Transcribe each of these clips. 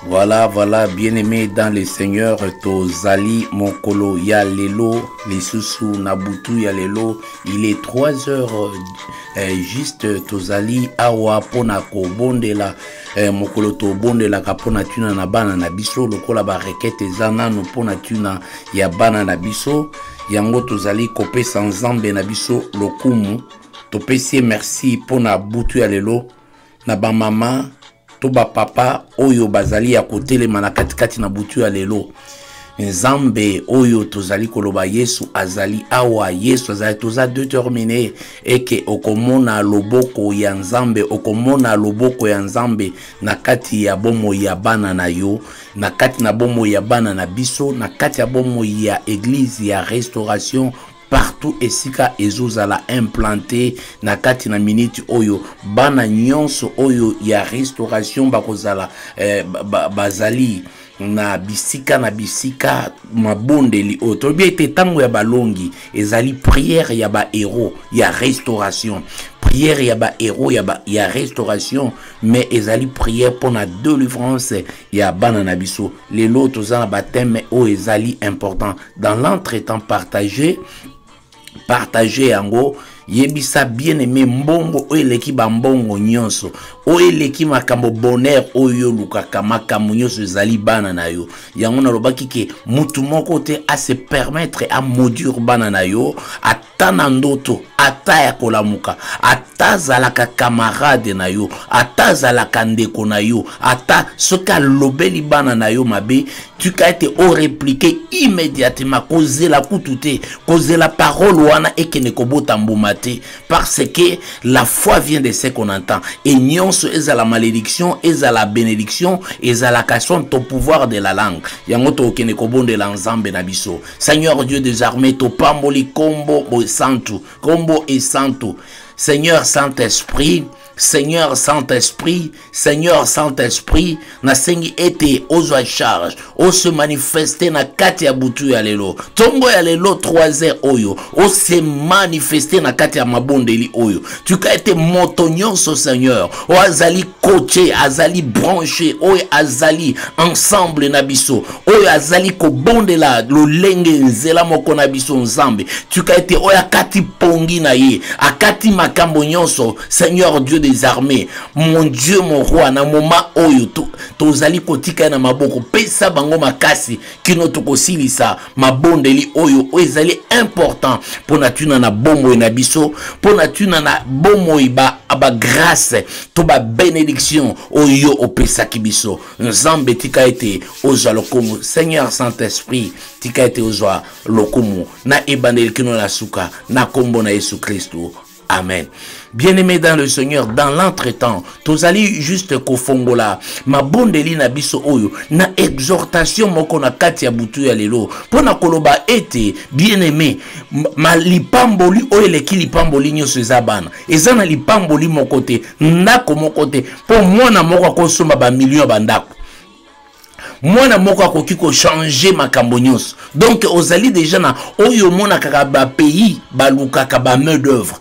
Voilà, bien-aimé dans le Seigneur, Tozali, Mokolo, ya lelo, les sous Nabutu, ya lelo, il est 3 heures, juste, Tozali, awa, pona ko bondela, Mokolo to bondela, kapona tuna na bana na biso, lokola ba rekete zana, no pona tuna, ya bana na biso, yango Tozali, kope sans zambe na biso, lokumu, topesi merci, pona butu ya lelo, na ba mama, toba papa oyo bazali ya kotelema na katikati na butu ya lelo nzambe oyo tozali koloba Yesu azali awa Yesu azali toza déterminé eke okomona loboko ya nzambe okomona loboko ya nzambe na kati ya bomo ya bana na yo na kati na bomo ya bana na biso na kati ya bomo ya église ya restauration partout esika ezozala implanté na kati na minute oyo bana nyonso oyo ya restauration bakozala bazali na bisika mabondeli oyo tobi ete tango ya balongi ezali prière ya ba héros ya restauration prière ya ba héros ya restauration mais ezali prière pour la délivrance ya bana na biso lelo tozana ba thème o ezali important dans l'entretemps partager yango yebisa bien-aimé mbongo oyo eleki bambongo nyonso oyo eleki makambo bonheur oyo lukaka makambo nyonso ezali bana na yo yango nalobaki ke mutu moko te a se permettre a maudire bana na yo ata na ndoto ata ya kolamuka ata zalaka camarade na yo ata zalaka ndeko na yo ata soki alobeli bana na yo mabe tu ka ete o répliquer immédiatement kozela kutu te kozela parole wana ekene kobota mbuma te parce que la foi vient de ce qu'on entend et nyonso eza la malédiction eza la bénédiction eza la question ton pouvoir de la langue yango to okene kobonde la nzambe na biso Seigneur Dieu des armées to pamboli kombo bo santu kombo et santu Seigneur Saint-Esprit Seigneur Saint-Esprit, Seigneur Saint-Esprit, na sengi ete ozo charge, o se manifester na kati ya butu ya lelo. Tongo ya lelo 3 heures oyo, o se manifester na kati ya mabondeli oyo. Tu ka ete motonyoso Seigneur, o azali coaché, azali branché, o azali ensemble na biso, o azali ko bondela lo lenge nzela moko na biso nzambe. Tu ka ete o ya kati pongi na ye, akati makambo nyonso, Seigneur Dieu des armées, mon Dieu mon roi na moment oyo tozali kotika na maboko pesa bango makasi kino tokosilisa mabondeli oyo ezali important pona tuna na bombo na biso pona tuna na bombo ba grâce to ba bénédiction oyo opesa kibiso nzambe tika ete oza lokumu Seigneur Saint-Esprit tika ete oza lokumu na ebandeli kino la suka na kombo na Yesu Kristo. Amen. Bien-aimé dans le Seigneur, dans l'entretemps, tozali juste kofongola, ma bondeli na biso oyo, na exhortation moko na kati ya butu ya lelo, pona koloba ete, bien-aimé, ma lipamboli oyo leki lipamboli nyoso ezabana, ezana lipamboli mokote, ndako mokote, po mwana moko akosomba ba million bandako. Mwana moko akoki ko changer makambo nyonso. Donc ozali déjà na oyo mona kaka ba pays balukaka ba main d'œuvre.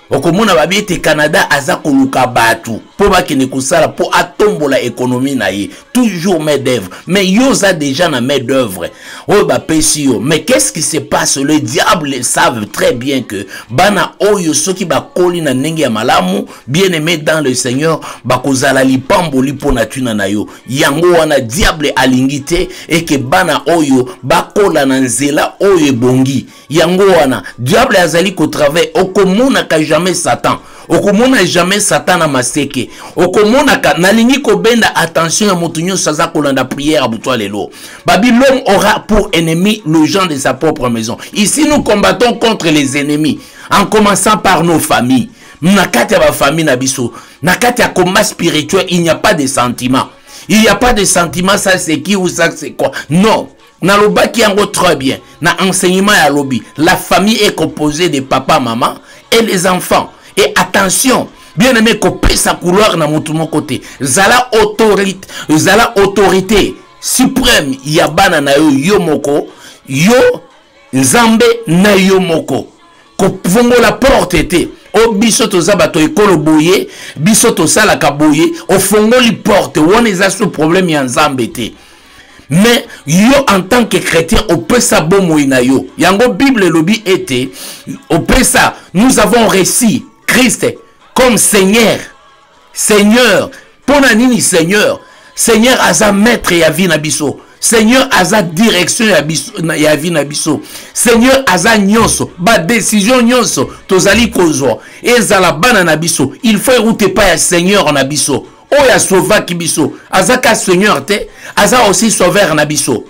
Okomona babi ete Canada aza koluka batu po bakene kosala po atombola économie na ye toujours main d'œuvre mais yoza déjà na main d'œuvre oyo bapesi yo mais qu'est-ce qui se passe le diable savent très bien que bana oyo soki bakoli na ndenge ya malamu bien-aimé dans le Seigneur bakozala lipamboli po na tuna na yo yango wana diable alingi te eke bana oyo bakola na nzela oyo ebongi yango wana diable azali ko travailler okomona ka jamais Satan okomona jamais Satan na maseke okomona ka nalingi ko benda attention ya mutu nyonso aza kolanda prière à butu lelo babi l'homme aura pour ennemi le gens de sa propre maison. Ici nous combattons contre les ennemis en commençant par nos familles. Nakati ya ba famille na biso nakati ya combat spirituel il n'y a pas de sentiments. Il n'y a pas de sentiments ça c'est qui ou ça c'est quoi. Non. Na lobaki yango très bien. Na enseignement ya lobi, la famille est composée de papa, maman et les enfants. Et attention, bien aimé, couper sa couloir na mutu mon côté. Zala autorité suprême yabana na yo yomoko, yo nzambe na yomoko. Ko vongo la porte était. o biso toza bato ekolo boye biso tosalaka boye ofongoli porte wana eza sous problème ya nzambe te. Mais yo en tant que chrétien on peut ça bomoi na yo yango Bible lobi était on peut ça nous avons reçu Christ comme Seigneur pona nini Seigneur aza maître ya vie na biso, Seigneur aza direction ya vie na biso, Seigneur aza nyonso ba décision nyonso tozali kozwa ezala bana na biso, il faut écouter pas ya Seigneur na biso oya sauvaki biso aza ka Seigneur te aza aussi sauveur na biso.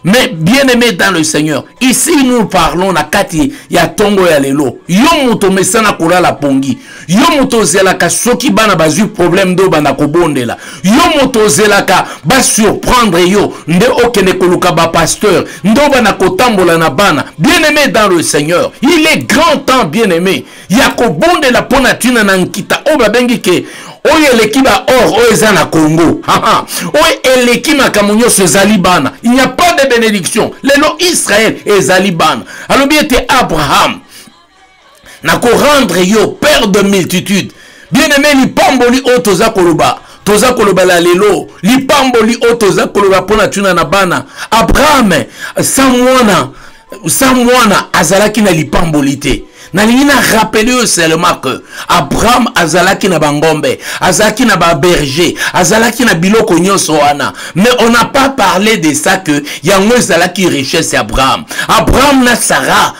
Mais bien aimé dans le Seigneur, ici nous parlons na kati ya tongo ya lelo. Yo muto mesana kola la pongi. Yo muto zelaka soki bana bazu problème do bana kobondela. Yo muto zelaka ba surprendre yo nde okene koluka ba pasteur. Ndo bana kotambola na bana. Bien aimé dans le Seigneur, il est grand temps bien aimé. Ya kobondela pona tuna na nkita o babengi ke oye l'équipe or oye na Congo. Oye l'équipe makamunyo se zalibana. Il n'y a pas de bénédiction. Lelo Israël est zalibana. Alors bien était Abraham. Na ko rendre yo père de multitude. Bien aimé li pamboli o toza koloba. Toza koloba la lelo. Li pamboli o toza koloba pona tuna na bana. Abraham samwana azalaki na li pamboli te. Nalingi na rappeler seulement que Abraham azalaki na bangombe, azalaki na ba berger, azalaki na biloko nyonso wana. Mais on n'a pas parlé de ça que yango azalaki richesse Abraham. Abraham na Sarah,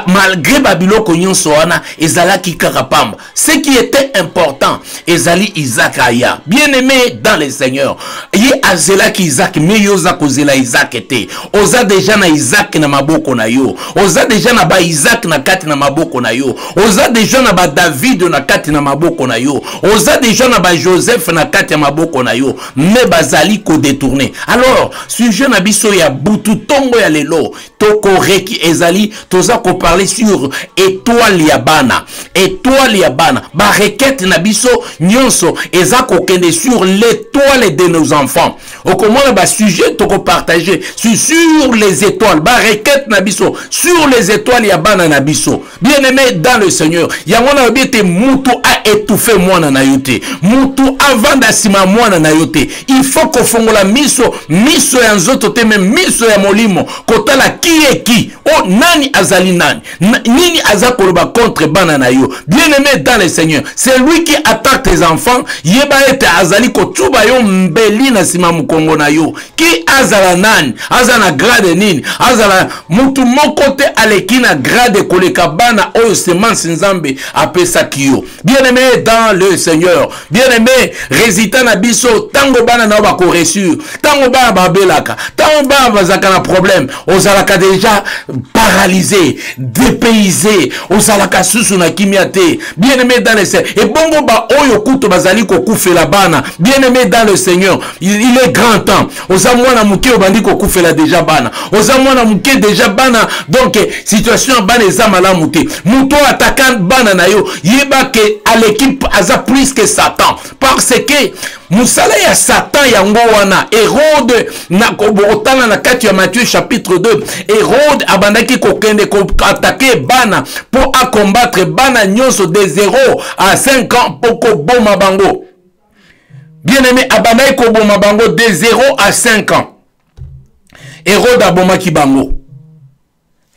malgré ba biloko nyonso wana, ezalaki karapamba. Ce qui était important, ezali Isaac aya. Bien aimé dans le Seigneur. Ye azalaki Isaac, mais yoza kozela Isaac était. Oza déjà na Isaac na maboko na yo. Oza déjà na ba Isaac na kati na maboko na yo. Oza déjà na ba David na kati na maboko na yo. Oza déjà na ba Joseph na kati na maboko na yo. Mais bazali ko détourner. Alors, sujet na biso ya butu tongo ya lelo. Toko reki ezali toza ko parler sur étoile ya bana. Étoile ya bana. Ba requête na biso nyonso eza ko kende sur l'étoile de nos enfants. Okomona ba sujet toko partager sur les étoiles. Ba requête na biso sur les étoiles ya bana na biso. Bien aimé dans le Seigneur, yangona obite mutu a étouffé mwana na yote. Mutu avanda sima mwana na yote. Il faut ko fongola miso ya nzoto te même miso ya molimo kotala ki o nani azali nani nini azakoloba contre bana na yo. Bien aimé dans le Seigneur, c'est lui qui attaque tes enfants. Yeba ete azali ko tuba yo mbeli na sima mukongo na yo. Ki azala nani azana grade nini azala mutu moko te aleki na grade koleka bana oyo semence nzambe apesa kiyo. Bien aimé dans le Seigneur, bien aimé résident na biso tango bana na ba ko reçu tango bana babelaka tango bana bazaka na problème ozalaka déjà paralysé dépaysé ozalaka susu na kimiate. Bien aimé dans le Seigneur et bongo ba oyo kuto bazali ko kufela bana. Bien aimé dans le Seigneur, il est grand temps oza mwana muke obandi ko kufela déjà bana oza mwana muke déjà bana. Donc situation bana eza malamu te. Muto attaquant bana na yo yeba ke à l'équipe aza plus que Satan parce que musala ya Satan yango wana Hérode na kobotana na kati ya Matthieu chapitre 2 Hérode abandaki kokende ko attaquer bana pour à combattre bana nyonso de 0 à 5 ans pour ko boma bango. Bien aimé abandaki ko boma bango de 0 à 5 ans. Hérode abomaki bango.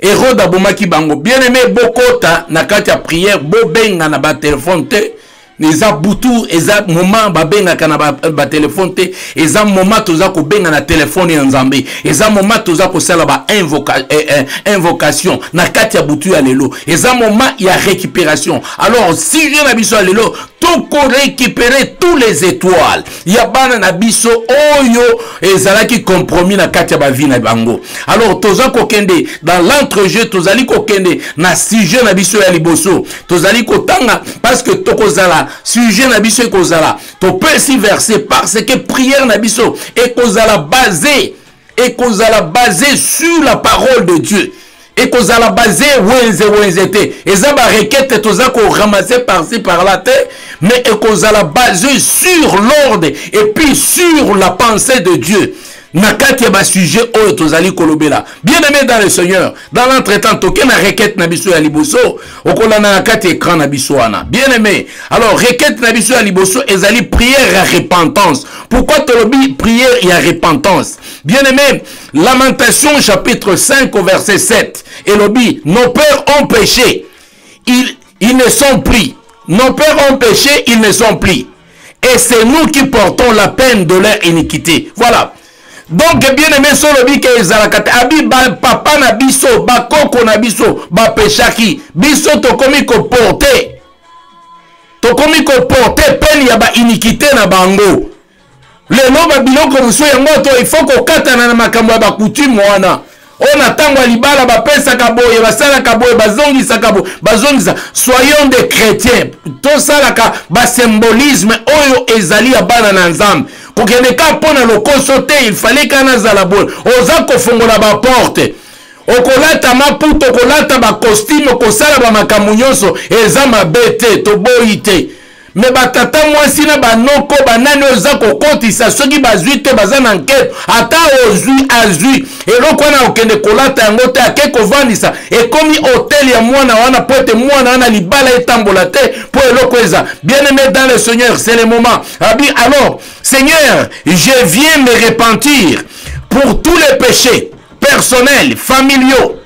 Hérode abomaki bango. Bien aimé bokota na kati ya prière bobenga na ba téléphone te. Eza butu eza moment babenga kana ba téléphone te eza moment toza ko benga na téléphone ya nzambe eza moment toza ko sala ba invocation na kati ya butu ya lelo eza moment ya récupération. Alors si je na biso ya lelo toko récupérer tous les étoiles ya bana na biso oyo ezalaki compromis na kati ya ba vie na bango. Alors toza ko kende dans l'entrejeu tozali ko kende na sujet na biso ya liboso tozali ko tanga parce que toko zala sujet na biso ekozala to peut si verser parce que prière na biso ekozala basé sur la parole de Dieu ekozala basé wenze te eza ba requête toza ko ramasser par-ci par-là te mais ekozala basé sur l'ordre et puis sur la pensée de Dieu. nakati ya ba sujet oyo tozali kolobela. Bien aimé dans le Seigneur, dans l'entretemps toke na requête na biso ya liboso okolana na kati écran na biso wana. Bien aimé, alors requête na biso ya liboso ezali prière à repentance. Pourquoi tolobi prière et repentance? Bien aimé, Lamentation chapitre 5 au verset 7. Elobi, nos pères ont péché, ils ne sont pris. Nos pères ont péché, ils ne sont pris. Et c'est nous qui portons la peine de leur iniquité. Voilà. Donc, bien aimé, solobi ke ezalakate. Abi papa na biso, ba koko na biso, ba pechaki. Biso tokomi ko porter. Tokomi ko porter peine ya ba iniquité na bango. Le no ba biloko muso yango to il faut ko katana na makambo ya ba coutume wana. On attend libala ba pesa kaboye ba sala kaboye bazongi sakabo bazongisa. Soyons des chrétiens. To sala ka ba symbolisme oyo ezali ya bana na nzambe. Kokende ka pona lokoso te il fallait kana zala bon. Oza ko fongola ba porte. Okolata maputo kolata ba costume ko sala ba makambo nyonso eza mabete to boyite. Mais batata mwasi na banoko banani oza kokotisa soki bazwi te baza na nkete ata azwi eloko wana okende kolata yango te ake kovandisa ekomi hotel ya mwana wana po ete mwana wana libala etambola te po eloko eza. Bien aimé dans le Seigneur, c'est le moment. Alors Seigneur, je viens me repentir pour tous les péchés personnels, familiaux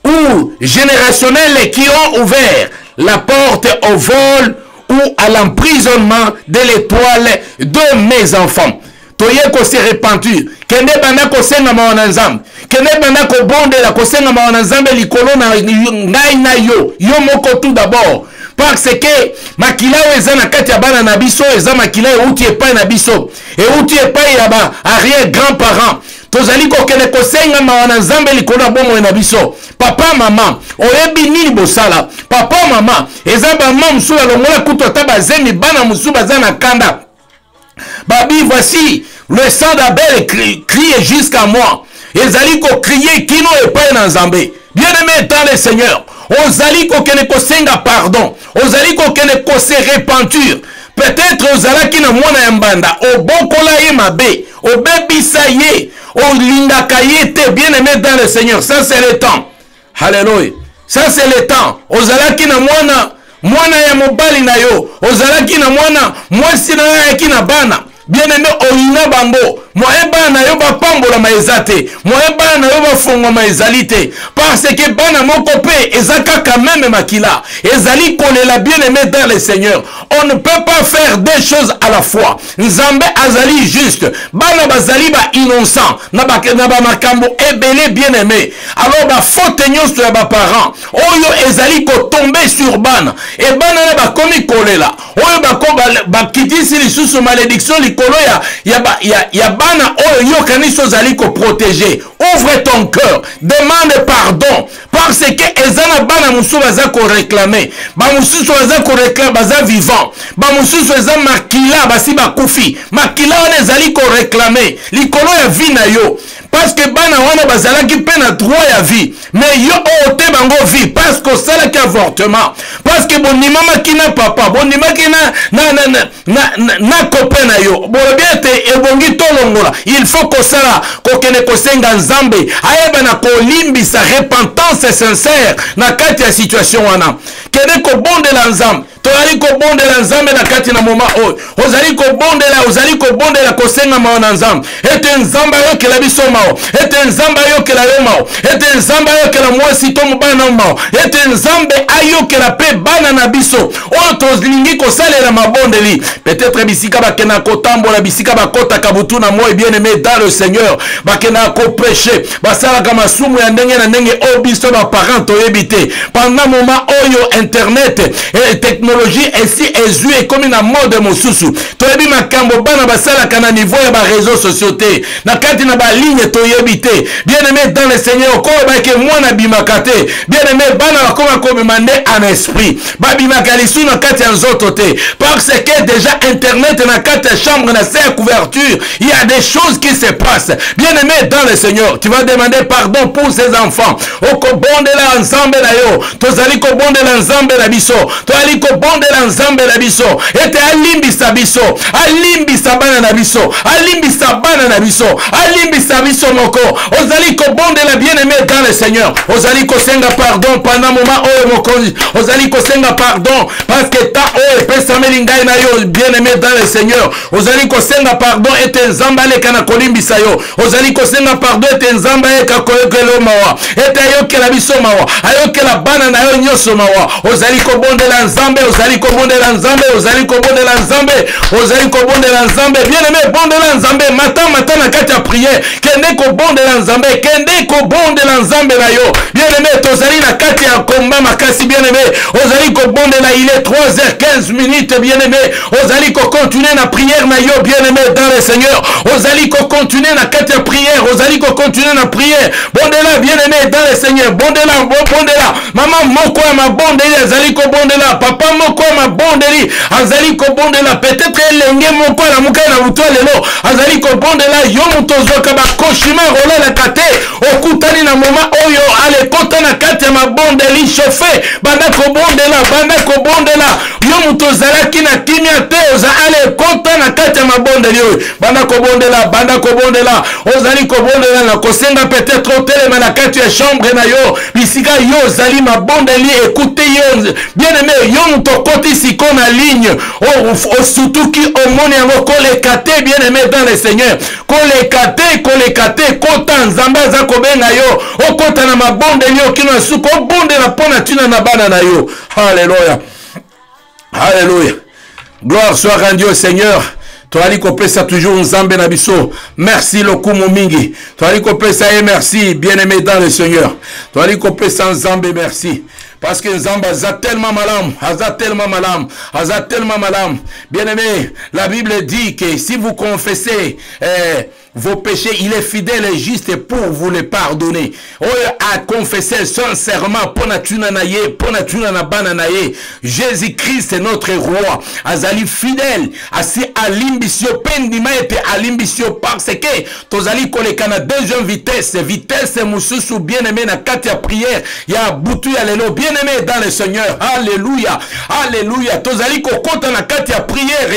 ou générationnels qui ont ouvert la porte au vol ou à l'emprisonnement de l'étoile de mes enfants. Toye ko se repentir. Kende bana ko senga mawana nzambe. Kende bana ko bondela ko senga mawana nzambe likolo na ngai na yo. Yo moko tout d'abord. Parce que makila eza na kati ya bana na biso eza makila euti epai na biso. Euti epai ya ba arrière grand-parents. Tozali ko kene ko senga mawana nzambe likolo bomo na biso. Papa mama oyebi nini bosala. Papa mama eza ba mama musula longola kuto taba zemi bana musuba zana kanda. Babi, voici le sang d'Abel crie jusqu'à moi. Ezali ko crier kino epai na nzambe. Bien aimé dans le Seigneur, ozali ko kene ko senga pardon. Ozali ko kene ko se repentir. Peut-être ozalaki na mwana ya mbanda obokola ye mabe obebisa ye olingaka ye te. Bien aimé dans le Seigneur, ça c'est le temps. Alléluia. Ça c'est le temps. Ozalaki na mwana ya mobali na yo ozalaki na mwasi na yo yaki na bana. Bien aimé oyina bango moye bana yo bapambola maezate moye bana yo bafongwa maezalite parce que bana moko pe ezaka quand même makila ezali kolela. Bien aimé dans le Seigneur, on ne peut pas faire deux choses à la fois. Nzambe azali juste bana bazali ba innocent na ba makambo ebele. Bien aimé, alors ba faute nyonso ya ba parents oyo ezali ko tomber sur bana et bana na ba komi kolela oyo ba kitisi lisusu malédiction likolo ya bana oyo yokaniso zali ko protéger. Ouvre ton cœur, demande pardon parce que ezana bana musu baza ko réclamer ba musu baza ko réclamer baza vivant ba musu eza makila basi bakufi makila wana ezali ko réclamer likolo ya vie na yo parce que bana wana bazalaki pe na droit ya vie mais yo ote bango vie parce que sala ki avortement parce que bonimama kina papa bonimama kina na copain na yo bien te ebongi tolongola il faut ko sala ko kene ko senga nzambe ayeba na ko limbisa repentance sincère na kati ya situation wana kene ko bondela nzambe tozali ko bondela nzambe na kati na moment oyo ozali ko bondela ko senga maona nzambe ete nzambe ayokela biso mao ete nzambe ayokela yo mao ete nzambe ayokela mwasi to mobana mao ete nzambe ayokela pe bana na biso oyo tolingi kosalela mabondeli peut-être bisika bakena kotambola bisika bakota kabutu na moi. Bien aimé dans le Seigneur, bakena ko prêcher basalaka masumu ya ndenge na ndenge o biso ba parents toyebite pendant moment oyo internet et technologie esi ezue comme na mode mosusu toyebi makambo bana basalaka na niveau ya ba réseaux sociaux te na kati na ba ligne toyebite. Bien aimé dans le Seigneur, ko ba ke mwana bimakate. Bien aimé bana bakoma ko bimande en esprit babimaka lisu na kati ya nzoto te parce que déjà internet na kati ya chambre na sa couverture il y a des choses qui se passent. Bien aimé dans le Seigneur, tu vas demander pardon pour ces enfants. Oko bondela ensemble na yo tozali ko bondela ensemble na biso tozali ko kobondela nzambe na biso ete alimbisa biso, alimbisa bana na biso, alimbisa bana na biso, alimbisa biso moko. Ozali kobondela bien-aimé dans le Seigneur. Ozali kosenga pardon pendant moment oyo mokonzi. Ozali kosenga pardon parce que ta oyo pesameli ngai na yo bien-aimé dans le Seigneur. Ozali kosenga pardon ete nzamba leka na kolimbisa yo. Ozali kosenga pardon ete nzamba eka koyokela mawa. Ete ayokela biso mawa. Ayokela bana na yo nyoso mawa. Ozali kobondela nzambe, ozali kobondela nzambe, ozali kobondela nzambe, ozali kobondela nzambe. Bien-aimé, bondela nzambe matin na kati ya prière. Kende kobondela nzambe, kende kobondela nzambe na yo. Bien-aimé, tozali na kati ya komba makasi bien-aimé. Ozali kobondela, il est 3h15 minutes bien-aimé. Ozali ko continuer na prière na yo bien-aimé dans le Seigneur. Ozali ko continuer na kati ya prière, ozali ko continuer na prière. Bondela bien-aimé dans le Seigneur. Bondela, bondela. Maman moko ya mabondeli azali ko bondela, papa moko ya mabondeli azali ko bondela. Peut-être elenge moko na muka na buto lelo azali ko bondela yo mutozoka ba koshima rola la kate okutani na moma oyo ale kota na kati ya mabondeli chauffé banda ko bondela yo mutozalaki na kimia te oza ale kota na kati ya mabondeli oyo banda ko bondela ozali ko bondela na kosenga peut-être otelema na kati ya chambre na yo bisika yo ozali mabondeli. Écoutez yo bien-aimé, yo mutokoti siko na ligne surtout qui omoni yango kolekate bien-aimé dans le Seigneur, kolekate kota nzambe aza kobenga yo okota na mabondeli yo kino suko obondela pona tina na bana na yo. Alléluia, alléluia, gloire soit rendue au Seigneur. Toali kopesa toujours nzambe na biso. Merci lokumu mingi. Toali kopesa et merci bien-aimé dans le Seigneur. Toali kopesa nzambe merci. Parce que Nzamba a tellement malam. Bien-aimé, la Bible dit que si vous confessez vos péchés, il est fidèle et juste pour vous les pardonner. A confessé sincèrement Jésus-Christ est notre roi. Azali fidèle. Asi alimbisio pendima ete alimbisio parce que tozali koleka na deuxième vitesse mususu bien-aimé na kati ya prière ya butu ya lelo bien-aimé dans le Seigneur. Alléluia, alléluia. Tozali kokota na kati ya prière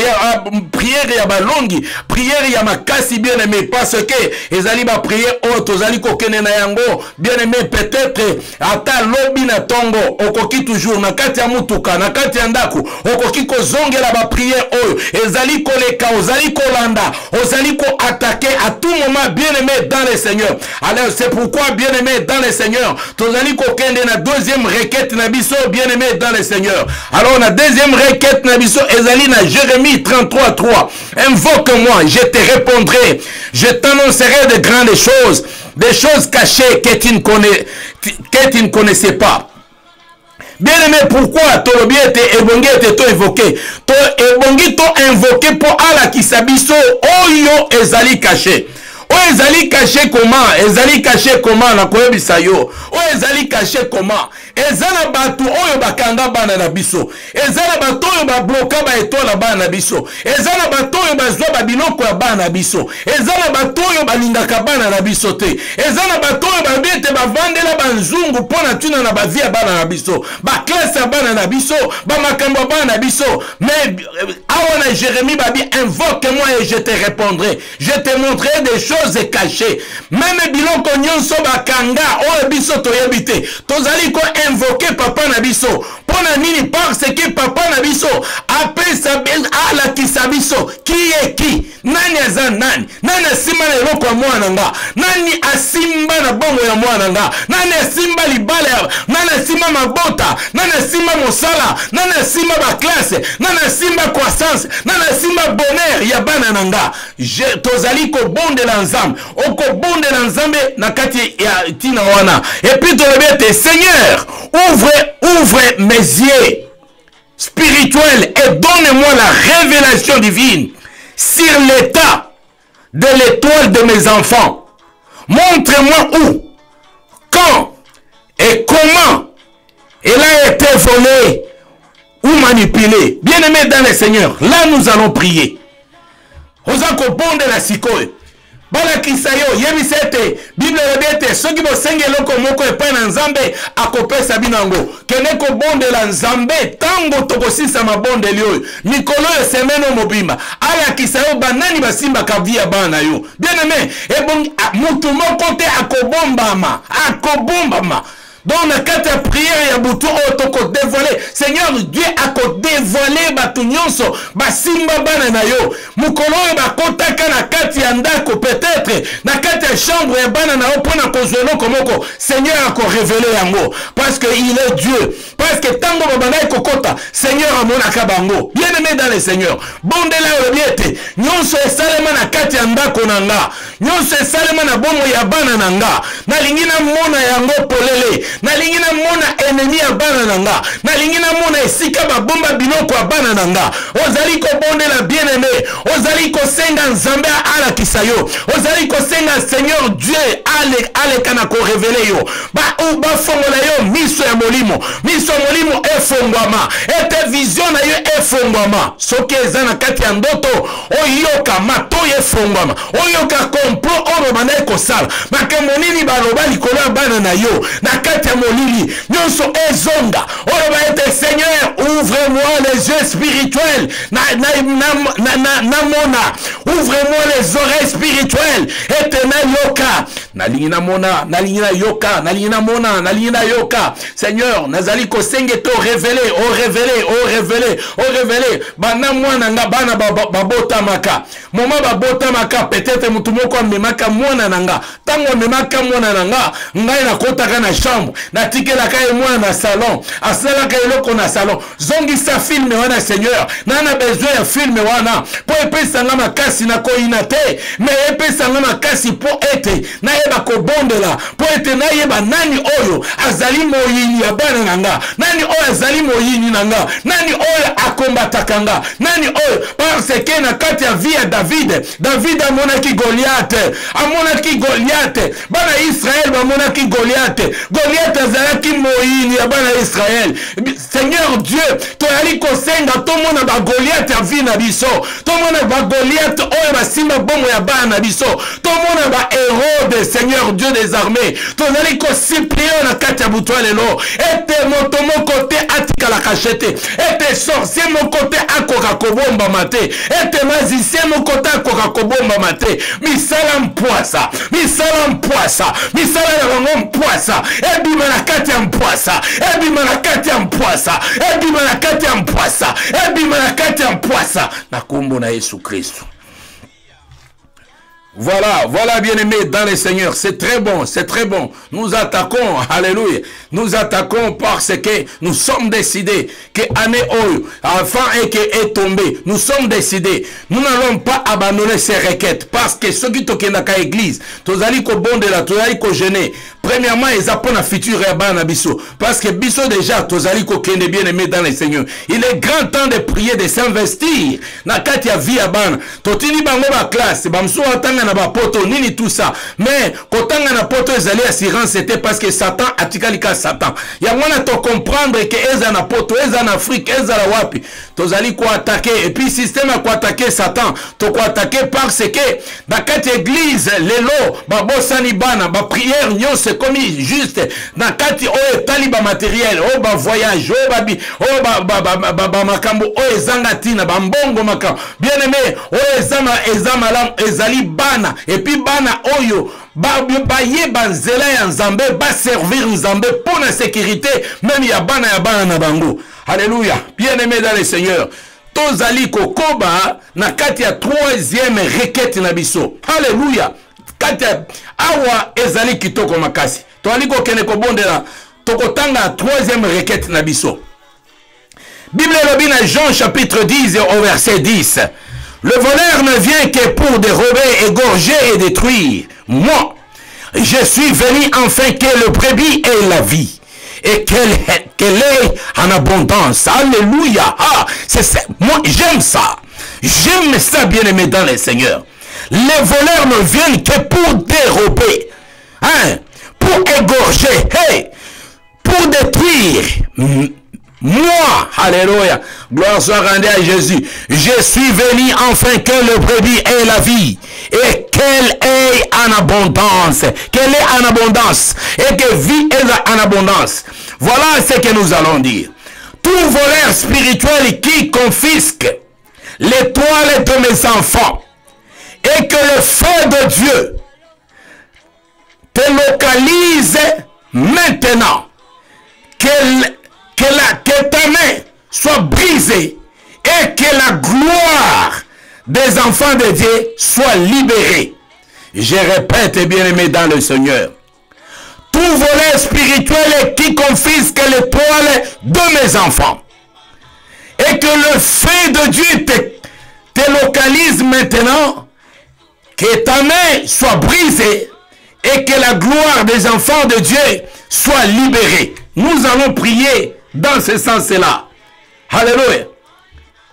ya balongi, prière ya makasi bien-aimé parce que ezali ba prière o tozali kokene na yango bien-aimé peut-être ata lobi na tongo okoki toujours na kati ya mutuka na kati ya ndaku okoki kozongela ba prière oyo ezali koleka ozali kolanda ozali ko attaquer à tout moment bien-aimé dans le Seigneur. Alors c'est pourquoi bien-aimé dans le Seigneur tozali kokende na deuxième requête na biso bien-aimé dans le Seigneur. Alors la deuxième requête na biso ezali na Jérémie 33:3. Invoque-moi, je te répondrai. Je t'annoncerai de grandes choses, des choses cachées que tu ne connaissais pas. Bien-aimé, pourquoi tolobi ete ebongi ete to évoqué? To ebongi to invoqué pour ala kisabiso oyo ezali caché. O ezali caché comment? Ezali caché comment na koyebisa yo? O ezali caché comment? Ezala batu oyo bakanga bana na biso. Ezala batu oyo ba bloka ba etola bana na biso. Ezala batu oyo bazwa ba biloko ya bana na biso. Ezala batu oyo balingaka bana na biso te. Ezala batu oyo babete bavandela banzungu pona tuna na ba vie ya bana na biso. Ba classe ya bana na biso, ba makambo ya bana na biso. Mais awana Jérémie babi invoque-moi et je te répondrai. Je te montrerai des choses cachées. Même biloko nyonso bakanga oyo biso toyebite. Tozali ko invoquer papa na biso. Pona nini parce que papa na biso apesa ala kisabiso. Qui est qui? Nani aza nani? Nani asimba na eloko ya mwana nga? Nani asimba na bongo ya mwana nga? Nani asimba libala ya? Nani asimba mabota? Nani asimba mosala? Nani asimba ba classe? Nani asimba croissance? Nani asimba bonheur ya bana nanga? Tozali ko bondela nzambe. Oko bondela nzambe na kati ya tina wana. Et puis tolobete Seigneur, ouvre mes yeux spirituels et donne-moi la révélation divine sur l'état de l'étoile de mes enfants. Montre-moi où, quand et comment elle a été volée ou manipulée. Bien-aimés dans le Seigneur, là nous allons prier. Ozako bonde la sikoy. balakisa yo yebisa ete Bible elobi ete soki bosengi eloko moko epai na Nzambe akopesa bino yango. Kende kobondela Nzambe tango tokosilisa mabondeli oyo mikolo oyo semeno mobimba alakisa yo banani basimbaka vi ya bana yo. Bien aimé, mutu moko te akobombama. Donc, na kati ya prière ya butu otoko dévoiler. Seigneur Dieu ako dévoiler batu nyonso basimba bana na yo. Mukolo oyo bakotaka na kati ya ndako peut-être na kati ya chambre ya bana na yo pona kozwa eloko moko. Seigneur ako révéler yango parce que il est Dieu. Parce que tango babanda ekokota Seigneur amonaka bango. Bien aimé dans le Seigneur. Bondela yo biete. Nyonso esalema na kati ya ndako na nga. Nyonso esalema na bomo ya bana na nga. Na lingina mona yango polele. Nalingi na mona ennemi ya bana nanga. Nalingi na mona esika babomba binoko ya bana nanga. Ozali ko bondela bien aimé. Ozali ko senga Nzambe ala kisayo. Ozali ko senga Seigneur Dieu ale kana ko révéler yo. Ba fongola yo miso ya molimo. Miso ya molimo efongwama. Ete vision na yo efongwama. Soki eza na kati ya ndoto oyoka mato efongwama. Oyoka complot oro bana ko sala. Makambo nini baloba likolo ya bana na yo. Na kati ya molili nyonso ezonga. Oroba ete Seigneur ouvre-moi les yeux spirituels. Namona ouvre-moi les oreilles spirituelles. Ete na yoka. Nalingi na mona, nalingi na yoka, nalingi na mona, nalingi na yoka. Seigneur, nazali ko senge to révéler, révéler. Bana mwana nga bana babota maka. Moma babota maka peut-être mutu moko amemaka mwana nanga. Tango amemaka mwana nanga, ngai na kotaka na chambre. Na tikelaka ye mwana na salon. Asalaka eloko na salon. Zongi sa film wana Seigneur. Nana besoin ya film wana. Po epesa nga makasi na koina te. Me epesa nga makasi po ete na yeba kobondela. Po ete na yeba nani oyo azali moyini ya bana nanga. Nani oyo azali moyini nanga. Nani oyo akombataka nga. Nani oyo parce que na kati ya vie ya David amonaki Goliath. Amonaki Goliath. Bana Israël bamonaki Goliath. Goliath azalaki moyini ya bana Israël. Seigneur Dieu, toyali kosenga tomona ba Goliath ya vie na biso. Tomona ba Goliath oyo basimba bongo ya bana na biso. Tomona ba héros de Seigneur Dieu des armées. Toyali ko supplier na kati ya butwa lelo. Ete moto moko te atika la cachette. Ete sorcier moko te akoka kobomba mate. Ete magicien moko te akoka kobomba mate. Misala mpoasa. Misala mpoasa. Misala ya bango mpoasa. Ebima na kati ya mpoasa. Ebima na kati ya mpoasa. Ebima na kati ya mpoasa. Ebima na kati ya mpoasa. Na kombo na Yesu Kristo. Voilà bien aimé dans le Seigneur. C'est très bon, c'est très bon. Nous attaquons, alléluia. Nous attaquons parce que nous sommes décidés que année oyo, enfant et que est tombé. Nous sommes décidés. Nous n'allons pas abandonner ces requêtes parce que ceux qui toquent dans la église, tozali ko bondela, tozali ko jeûner. Premièrement, ils apprennent la future à biso parce que biso déjà tozali ko kende bien aimé dans le Seigneur. Il est grand temps de prier, de s'investir. Na kati ya vie abana. Totini bango ba classe, bamso atanga na ba poto nini tout ça. Mais kotanga na poto ezali assurance c'était parce que Satan atikalika Satan. Ya mwana to comprendre que eza na poto, eza na Afrique, eza la wapi. Tozali ko attaquer et puis système a ko attaquer Satan. To ko attaquer parce que na kati église lelo ba bosani bana ba prière nyonse commis juste na kati o taliba matériel o ba voyage o ba makambo o ezanga tina ba mbongo makambo bien aimé o ezama ezali bana et puis bana oyo ba yeba nzela ya Nzambe ba servir Nzambe pour la sécurité même ya bana na bango. Alléluia. Bien aimé dans le Seigneur. Tozali kokoba na kati ya troisième requête na biso. Alléluia. Kati awa ezali kitoko makasi. Toali ko kene ko bondela tokotanga troisième requête na biso. Bible lobi na Jean chapitre 10 au verset 10. Le voleur ne vient que pour dérober, égorger et détruire. Moi, je suis venu afin que le brebis ait la vie et qu'elle est en abondance. Alléluia. Ah, moi, j'aime ça. J'aime ça, bien-aimé dans le Seigneur. Les voleurs ne viennent que pour dérober, hein, pour égorger, hey, pour détruire. Moi, alléluia, gloire soit rendue à Jésus. Je suis venu afin que le brebis ait la vie et qu'elle ait en abondance. Qu'elle est en abondance. Et que vie est en abondance. Voilà ce que nous allons dire. Tout voleur spirituel qui confisque l'étoile de mes enfants et que le feu de Dieu te localise maintenant. Que ta main soit brisée et que la gloire des enfants de Dieu soit libérée. Je répète, bien-aimé dans le Seigneur. Tout voleur spirituel qui confisque l'étoile de mes enfants. Et que le feu de Dieu te localise maintenant. Que ta main soit brisée. Et que la gloire des enfants de Dieu soit libérée. Nous allons prier dans ce sens-là. Alléluia.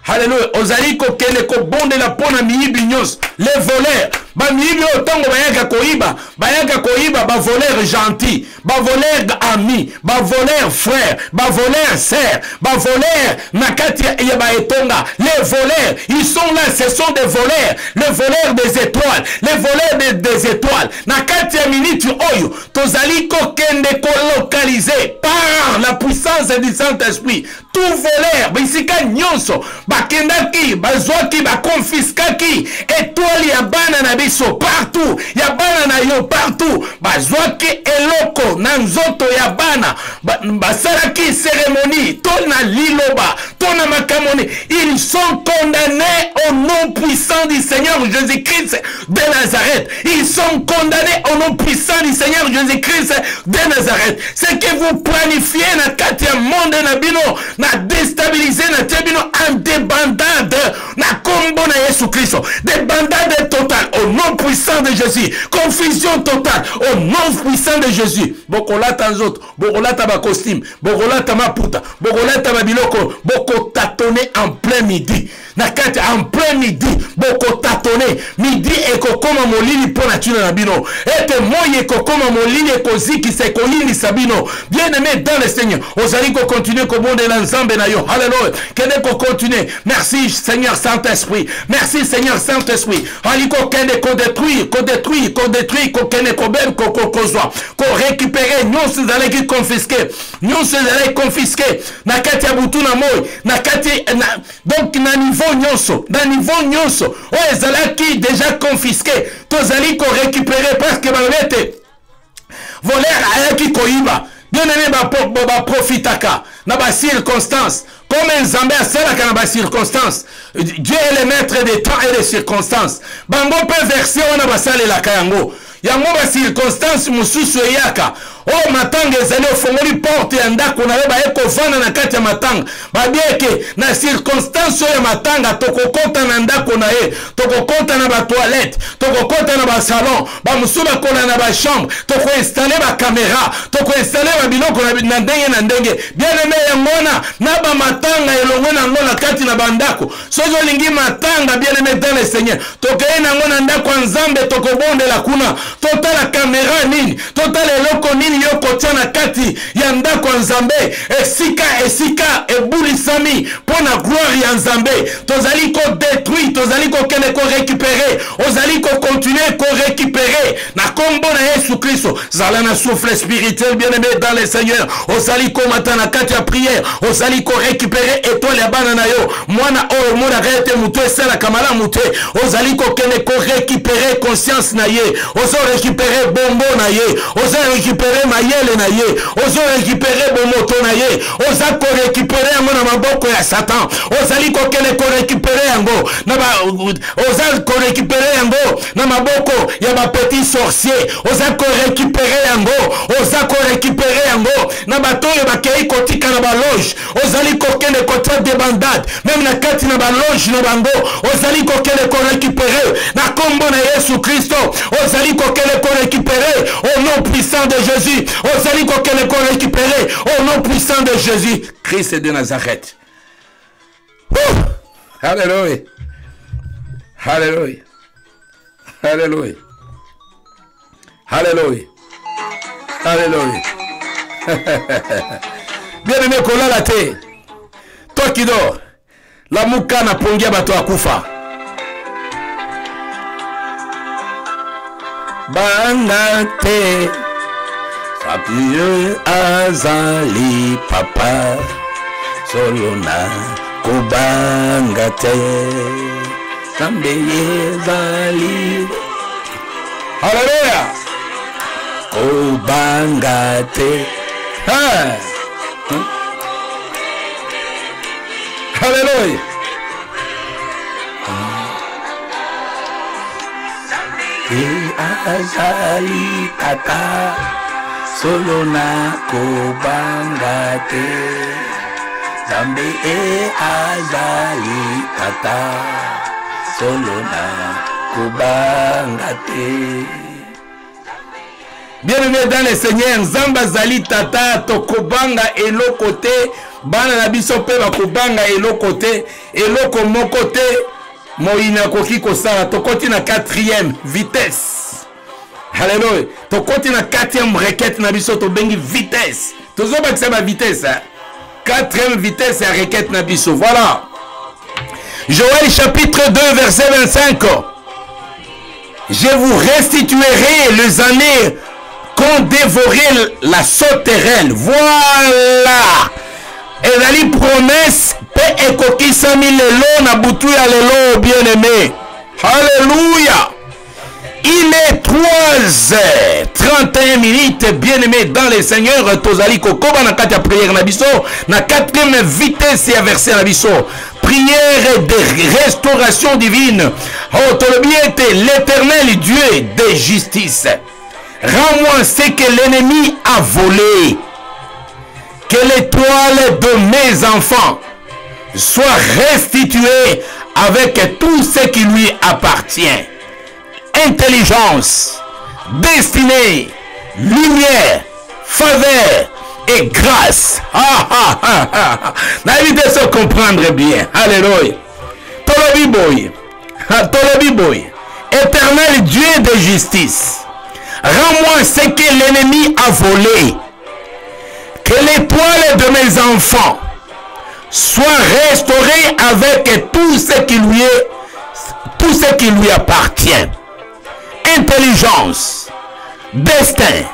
Alléluia. Ozali ko kele ko bonde la pona miyibi nyos. Les voleurs. Ba miyibi otango bayaka koiba ba voleur gentil, ba voleur ami, ba voleur frère, ba voleur sœur, ba voleur nakati ya ba etonga. Les voleurs, ils sont là, ce sont des voleurs, les voleurs des étoiles, les voleurs des étoiles. Nakati ya miniti oyo, tozali ko kende ko localiser par la puissance du Saint-Esprit. Tout voleur, bisika nyonso, bakendaki, bazwaki, bakonfiskaki, étoile ya bana na biso partout, ya bana na yo partout, bazwaki eloko na nzoto ya bana, basalaki cérémonie, tona liloba, tona makamoni, ils sont condamnés au nom puissant du Seigneur Jésus-Christ de Nazareth. Ils sont condamnés au nom puissant du Seigneur Jésus-Christ de Nazareth. Ce que vous planifiez na kati ya monde na bino, na déstabiliser na tebino en débandade na kombo na Yesu Christo, débandade totale au nom puissant de Jésus, confusion totale au nom puissant de Jésus. Bokolata nzoto, bokolata ba costume, bokolata maputa, bokolata ba biloko, boko tâtonner en plein midi. Na kati en plein midi, boko tâtonner midi et kokoma molini pona tuna na bino. Et que moye kokoma molini et koziki se kolini sabino. Bien-aimé dans le Seigneur, osali ko continuer ko bonde na nzambe na yo. Alléluia. Kende ko continuer. Merci Seigneur Saint-Esprit. Merci Seigneur Saint-Esprit. Aliko kende ko détruire, ko kende ko bel ko kozwa, ko récupérer, nous allons qui confisquer. Nous allons confisquer. Na kati ya butu na moy, na kati donc na niveau nyonso, o ezalaki déjà confisqué. Tozali ko récupérer parce que balete voleur ayaki koiba. Bien-aimé ba profitaka na ba circonstance. Comme un Zambé a salaka na ba circonstance. Dieu est le maître des temps et des circonstances. Bango peut verser on a ba sale la kayango. Yango ba circonstance mususu eyaka. Oh matanga ezali ofongoli porte ya ndako na yeba eko vana na kati ya matanga. Babieke na circonstance ya matanga tokokota na ndako na ye, tokokota na ba toilette, tokokota na ba salon, ba musuba kola na ba chambre, toko installer ba caméra, toko installer ba biloko na ndenge. Bien aimé yangona na ba matanga elongo na ngona kati na bandako. Sozo lingi matanga bien aimé dans le Seigneur. Toke na ngona ndako nzambe tokobonde la kuna. Total la caméra nini, total eloko nini yoko tia kati ya ndako nzambe, esika ebulisami pona gloire ya nzambe. Tozali ko détruire, tozali ko kene ko récupérer, ozali ko continuer ko récupérer na kombo na Yesu Christo. Zala na souffle spirituel bien-aimé dans le Seigneur. Ozali ko matana kati ya prière, ozali ko récupérer étoile ya bana na yo. Mwana o mona rete muto sala kamala muto. Ozali ko kene ko récupérer conscience na ye. Ozo récupérer bombo na ye. Ozo récupérer mayele na ye. Ozo récupérer bomoto na ye. Oza ko récupérer yango na maboko ya Satan. Ozali ko kene ko récupérer yango na ba oza ko récupérer yango na maboko ya ba petit sorcier. Oza ko récupérer yango. Oza ko récupérer yango na bato ya ba kei kotika na ba loge. Ozali ko kene ko tra de bandade. Même na kati na ba loge na bango. Ozali ko kene ko récupérer na kombo na Yesu Christo. Ozali ko kene ko récupérer au nom puissant de Jésus. Ozali ko kene ko récupérer au nom puissant de Jésus Christ de Nazareth. Alléluia. Alléluia. Alléluia. Alléluia. Alléluia. Bien-aimé kolala te. Toi qui dors, la muka na pongia bato akufa. banga te Sapi azali papa solo na kobanga te Zambe ezali Hallelujah kobanga te Hallelujah azali tata solo na kobanga te Zambe azali tata solo na kobanga te. Bien-aimé dans le Seigneur, Zambe azali tata tokobanga eloko te bana na biso pe bakobanga eloko te eloko moko te moina koki kosala tokoti na 4e vitesse. Alléluia. Tokoti na 4e requête na biso to bengi vitesse. Tozo bakisa ba vitesse. 4e vitesse ya requête na biso. Voilà. Joël chapitre 2 verset 25. Je vous restituerai les années qu'ont dévoré la sauterelle. Voilà. Ezali promesse pe ekokisami lelo na butu ya lelo bien-aimé. Alléluia. Il est 3h31 bien-aimé dans le Seigneur. Tozali kokoba na kati ya prière na biso na 4e vitesse ya verset na biso. Prière de restauration divine. Oh, tolobiete l'Éternel Dieu de justice. Rends-moi ce que l'ennemi a volé. Que l'étoile de mes enfants soit restituée avec tout ce qui lui appartient. Intelligence, destinée, lumière, faveur et grâce. N'avez pas comprendre bien. Alléluia. Tolobi boy. Éternel Dieu de justice. Rends-moi ce que l'ennemi a volé. Que l'étoile de mes enfants soit restaurée avec tout ce qui lui appartient. Intelligence, destin,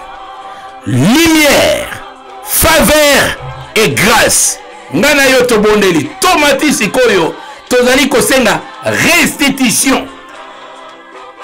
lumière, faveur et grâce. Ngana yo to bondeli tomati sikoyo tozali kosenga restitution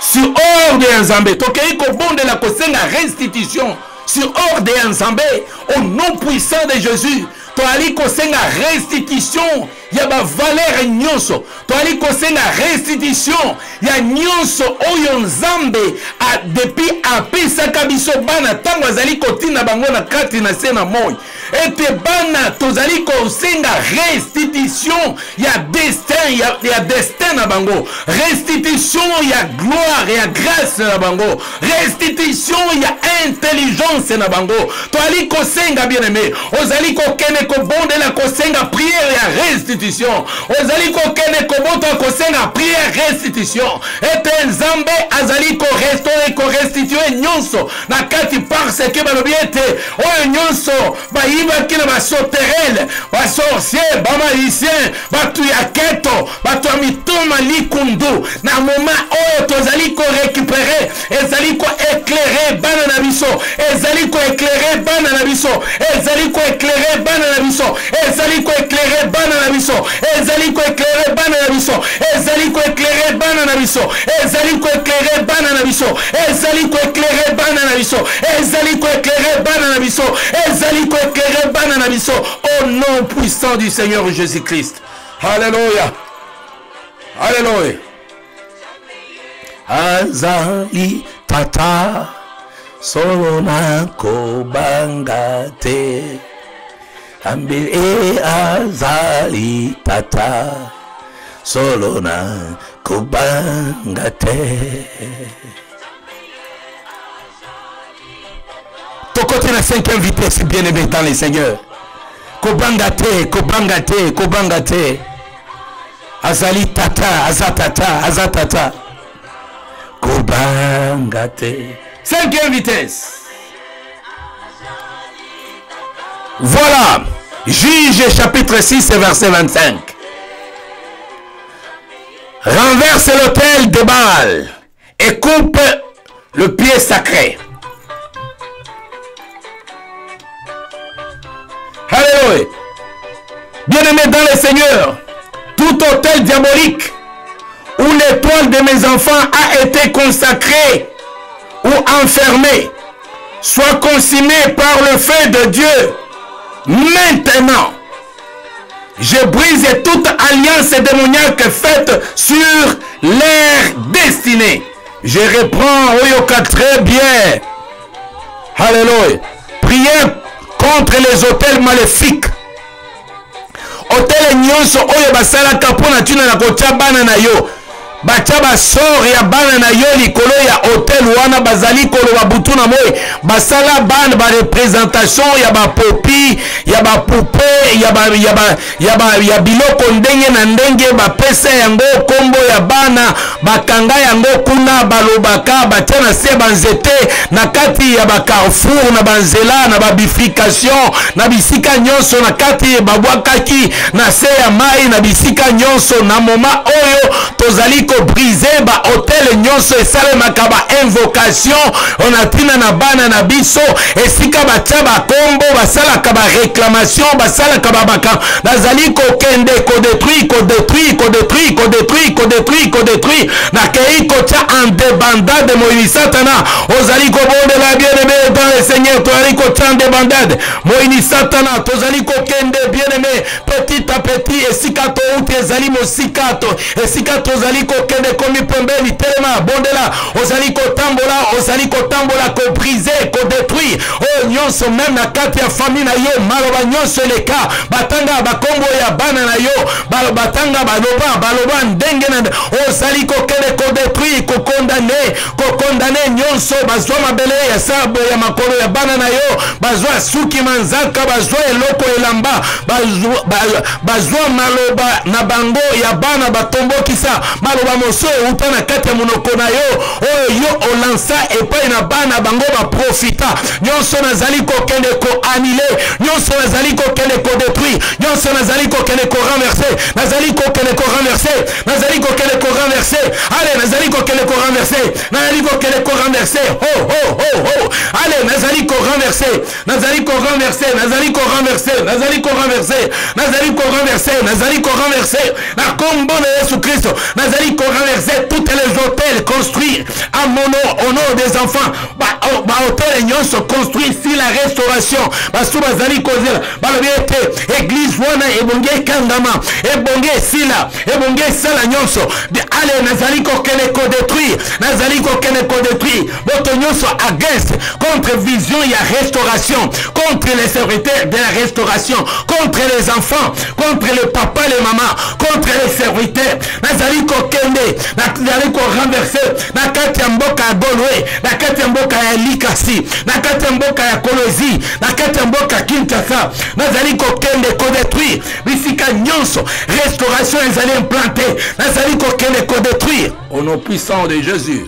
sur ordre ya Nzambe tokei ko bondela kosenga restitution sur ordre ya Nzambe au nom puissant de Jésus. Toali kosenga restitution ya ba valeur nyonso. Toali kosenga restitution ya nyonso oyo Nzambe a depuis apesaka biso bana tango azali kotina bango na kati na sena moi. Ete bana tozali kosenga restitution ya destin ya destin na bango. Restitution ya gloire ya grâce na bango. Restitution ya intelligence na bango. Toali kosenga bien-aimé. Ozali kokene kobondela kosenga prière ya restitution. Ozali kokene kobota kosenga prière restitution. Ete Nzambe azali ko restaurer ko restituer nyonso na kati parce que balobiete oyo nyonso bayibaki na basoterele basorcier bamalicien batu ya keto batu ya mitoma likundu na moment oyo tozali ko récupérer ezali ko éclairer bana na biso ezali ko éclairer bana na biso ezali ko éclairer bana na biso ezali ko éclairer bana na biso ezali ko éclairer bana na biso ezali ko éclairer bana na biso ezali ko éclairer bana na biso ezali ko éclairer bana na biso ezali ko éclairer bana na biso ezali ko éclairer bana na biso au nom puissant du Seigneur Jésus-Christ. Alléluia. Alléluia. Azali tata solo na kobanga te ambe azali tata solo na kobanga te. Tokote na 5e vitesse bien-aimé dans le Seigneur. Kobanga te, kobanga te, kobanga te. Azali tata, azatata, azatata. Kobanga te. 5e vitesse. Voilà. Juge chapitre 6 verset 25. Renverse l'autel de Baal et coupe le pied sacré. Alléluia. Bien-aimé dans le Seigneur, tout autel diabolique où l'étoile de mes enfants a été consacrée ou enfermée, soit consumé par le feu de Dieu. Maintenant, je brise toute alliance démoniaque faite sur leur destinée. Je reprends Oyoka très bien. Alléluia. Priez contre les hôtels maléfiques. Hôtel nyonso oyo basala kapona tina na kotia bana na yo. Bacha basor ya bana na yo likolo ya hotel wana bazali koloba butu na moyi basala bana ba représentation ya ba popi ya ba poupée ya biloko ndenge na ndenge bapesa yango kombo ya bana bakanga yango kuna balobaka batia na se banzete na kati ya ba carrefour na banzela na ba bifurcation na bisika nyonso na kati babwakaki na se ya mai na bisika nyonso na moma oyo tozali briser ba hôtel nyonso esalemaka ba invocation on a tina na bana na biso esika batia ba kombo basalaka ba réclamation basalaka ba baka nazali kokende kodétruire na kei kotia en débandade Moïse Satana ozali kobondela bien-aimé dans le Seigneur tozali kotia en débandade Moïse Satana tozali kokende bien-aimé petit à petit esika to uti ezali mosikato esika tozali kokende komi pembeni telema bondela ozali kotambola ko briser ko détruire oh nyonso même na kati ya famille na yo maloba nyonso leka batanga bakombo ya bana na yo batanga baloba ndenge na ozali kokende ko détruire ko condamner nyonso bazwa mabele ya sabo ya makolo ya bana na yo bazwa suki manzaka bazwa eloko elamba bazwa maloba na bango ya bana batombokisa maloba moso euta na kati ya monoko na yo oyo yo olansa epai na bana bango baprofita nyonso nazali kokende ko annule nyonso nazali kokende ko détruire nyonso nazali kokende ko renverser nazali kokende ko renverser allez nazali kokende ko renverser allez nazali ko renverser na kombo na Yesu Kristo nazali ko renverser toutes les hôtels construits à mon nom au nom des enfants hôtel nyonso construit si la restauration basu bazali kozela balobi ete église wana ebonge kangama ebonge sila ebonge sala nyonso allez nazali kokende ko détruire boto nyonso against contre vision ya restauration contre les serviteurs de la restauration contre les enfants contre les papas les mamans contre les serviteurs nazali kokende nazali ko renverser na kati ya mboka ya Golwe na kati ya mboka ya Likasi na kati ya mboka ya Kolozi na kati ya mboka Kinshasa nazali kokende ko détruire bisika nyonso restauration ezali implanté nazali kokende ko détruire au nom puissant de Jésus.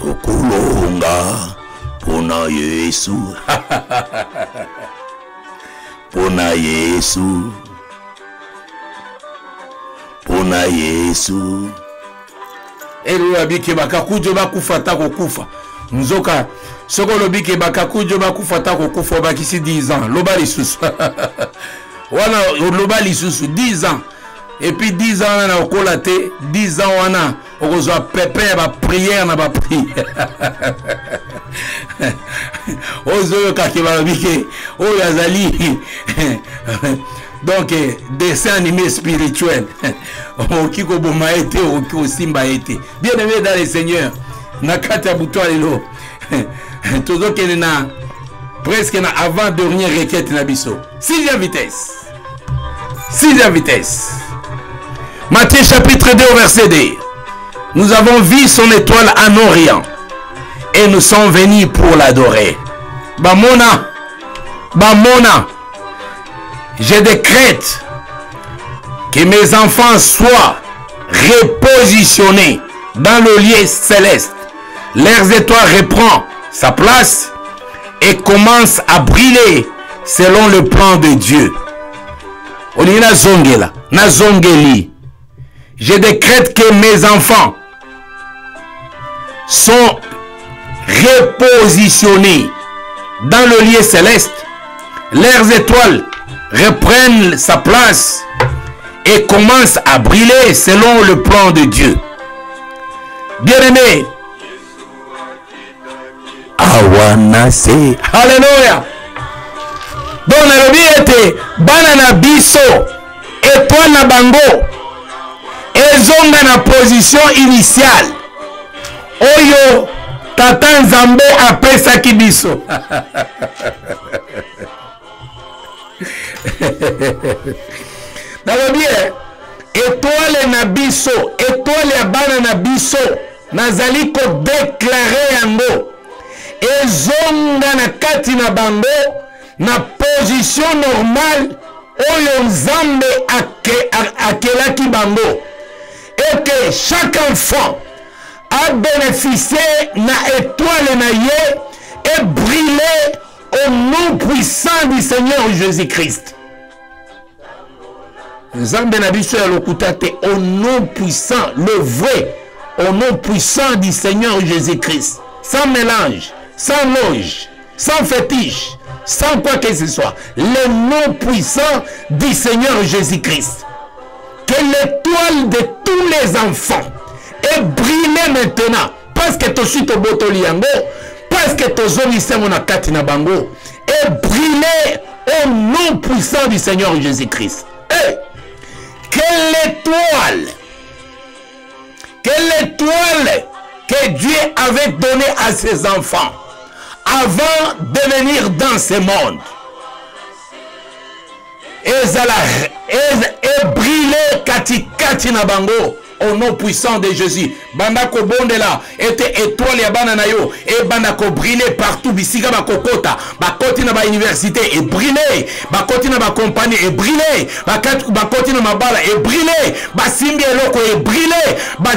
Okulonga pona Yesu pona Yesu pona Yesu elo abike bakakujo bakufata kokufa nzoka soko lobike bakakujo bakufata kokufa bakisi 10 ans loba lisusu wana loba lisusu 10 ans et puis 10 ans na okola te 10 ans wana okozwa pepe ba prière na ba prière ozo kaki ba bike o yazali donc dessin animé spirituel okiko boma été okiko simba été bien aimé dans le Seigneur na kata buto lelo tozo kenena presque na avant dernière requête na biso 6e vitesse Matthieu chapitre 2 verset 2. Nous avons vu son étoile en Orient et nous sommes venus pour l'adorer. Bamona, je décrète que mes enfants soient repositionnés dans le lieu céleste. Leurs étoiles reprend sa place et commence à briller selon le plan de Dieu. On est na zongeli. je décrète que mes enfants sont repositionnés dans le lieu céleste. Leurs étoiles reprennent sa place et commencent à briller selon le plan de Dieu. Bien-aimés, awanase, alléluia. Donc le était banana biso étoile na bango ezonga na position initiale oyo tata Nzambe apesaki biso. Nalobi étoile na biso, étoile ya bana na biso nazali ko déclarer yango ezonga na kati na bango na position normale oyo Nzambe akelaki bango, et que chaque enfant a bénéficié na étoile na ye et brillé au nom puissant du Seigneur Jésus-Christ. Nzambe na biso ya lokuta te, au nom puissant, le vrai, au nom puissant du Seigneur Jésus-Christ, sans mélange, sans loge, sans fétiche, sans quoi que ce soit, le nom puissant du Seigneur Jésus-Christ. Que l'étoile de tous les enfants est brillée maintenant, parce que tu suis au botoli yango, parce que tu zonise mon akati na bango, est brillée au nom puissant du Seigneur Jésus-Christ. Hey! Quelle étoile que Dieu avait donnée à ses enfants avant de venir dans ce monde. Et briller kati kati na bango au nom puissant de Jésus. Bandako bondela était étoile ya bana na yo et bandako briller partout bisika ba kokota ba koti na ba université et briller ba koti na ba compagnie et briller ba koti na mabala et briller ba simbi eloko et briller ba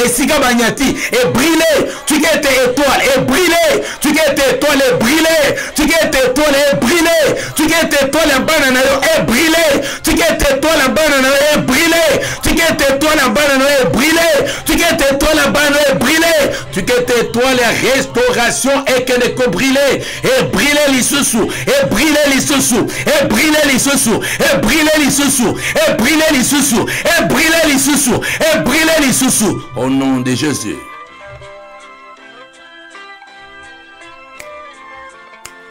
esika ba nyati et briller tu qui était étoile et briller tu qui était étoile et briller tu qui était étoile et briller tu qui était étoile ya bana na yo et briller tu qui était étoile ya bana na yo et briller tu qui était étoile ya bana et briller, tu qui es étoile à banane et briller, tu qui es étoile à restauration et que ne que briller, et briller les sous, et briller les sous, et briller les sous, et briller les sous, et briller les sous, et briller les sous, et briller les sous, au nom de Jésus.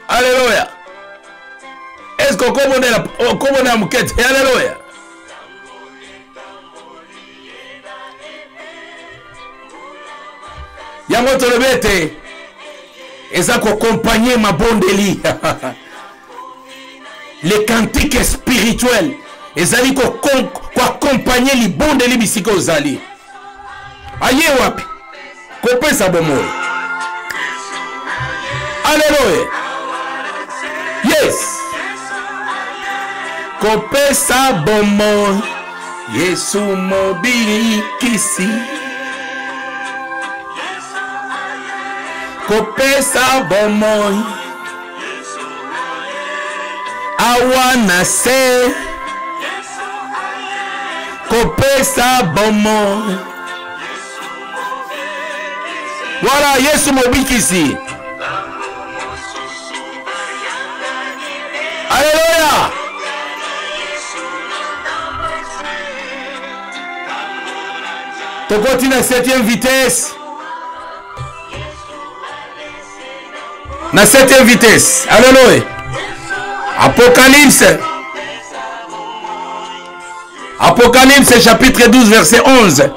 Alléluia. Est-ce qu'on connaît la mouquette? Alléluia. Yango tolobete eza ko accompagner ma bondeli les cantiques spirituels ezali ko accompagner li bondeli bisiko ozali aye wapi ko pesa bomoy. Alléluia. Yes ko pesa bomoy Yesu mobili kisi kopesa bomoi awana se kopesa bomoi. Voilà, Yesu mobikisi. Alléluia. Tu continues à 7e vitesse. Na 7e vitesse. Alléluia. Apocalypse. Apocalypse chapitre 12 verset 11.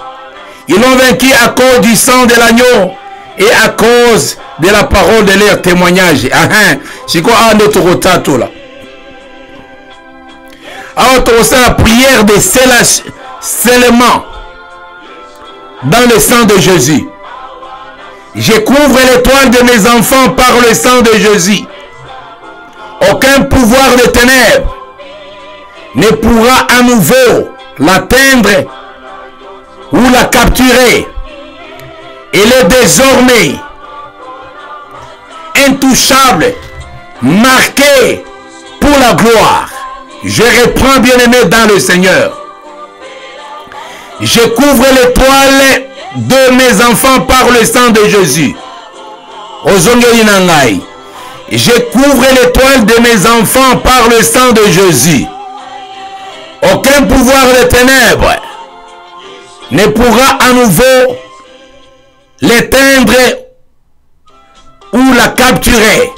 Ils l'ont vaincu à cause du sang de l'agneau et à cause de la parole de leur témoignage. C'est quoi notre rotato là? Alors tu as la prière de scellement dans le sang de Jésus. Je couvre l'étoile de mes enfants par le sang de Jésus. Aucun pouvoir de ténèbres ne pourra à nouveau l'atteindre ou la capturer. Elle est désormais intouchable, marquée pour la gloire. Je reprends, bien-aimé dans le Seigneur. Je couvre l'étoile de mes enfants par le sang de Jésus. Ozongeli nangai. Je couvre l'étoile de mes enfants par le sang de Jésus. Aucun pouvoir des ténèbres ne pourra à nouveau l'éteindre ou la capturer.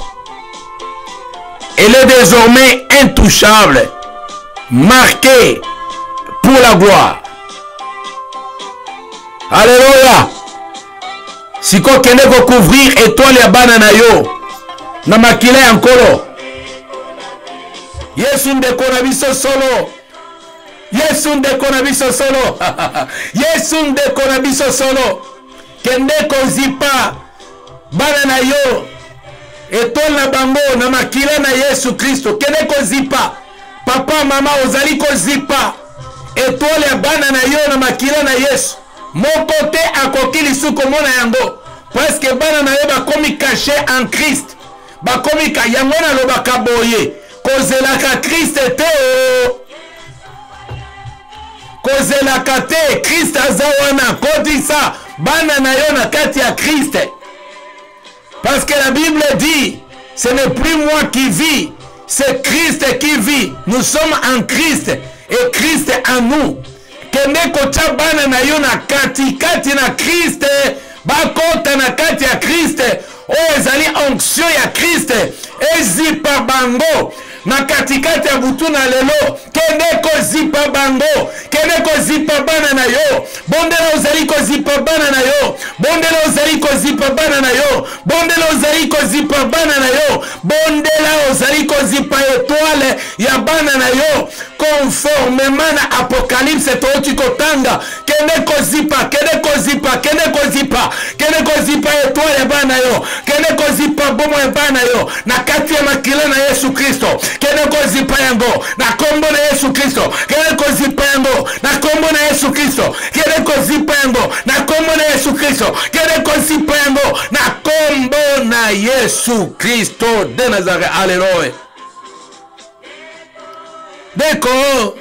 Elle est désormais intouchable, marquée pour la gloire. Alléluia. Si ko kende ko couvrir étoile ya bana na yo na makila ya nkolo. Yesu ndeko na biso solo. Yesu ndeko na biso solo. Yesu ndeko na biso solo. Kende ko zipa bana na yo étoile na bango na makila na Yesu Kristo. Kende ko zipa papa mama ozali ko zipa étoile ya bana na yo na makila na Yesu. Mon côté a coquille sous comme on yango parce que bana na yo ba komi caché en Christ ba komi ka yango na lo ba kaboye kozela ka Christ te kozela ka te Christ azawana kodi sa bana na yo na kati ya Christ parce que la Bible dit ce n'est plus moi qui vis c'est Christ qui vit nous sommes en Christ et Christ en nous. Kende kocha bana na yo na kati na Christ bakota na kati ya Christ o ezali onction ya Christ ezipa bango na katikati ya butu na lelo kende kozipa bango kende kozipa bana na yo bondela ozali kozipa bana na yo bondela ozali kozipa bana na yo bondela ozali kozipa bana na yo bondela ozali kozipa étoile ya bana na yo conformément na Apocalypse to kotanga kende kozipa kende kozipa kende kozipa kende kozipa étoile ya bana yo kende kozipa bomo ya bana yo na kati ya makila na Yesu Kristo kene kozipa yango na kombo na Yesu Kristo kene kozipa yango na kombo na Yesu Kristo kene kozipa yango na kombo na Yesu Kristo kene kozipa yango na kombo na Yesu Kristo de Nazareth. Alléluia. D'accord.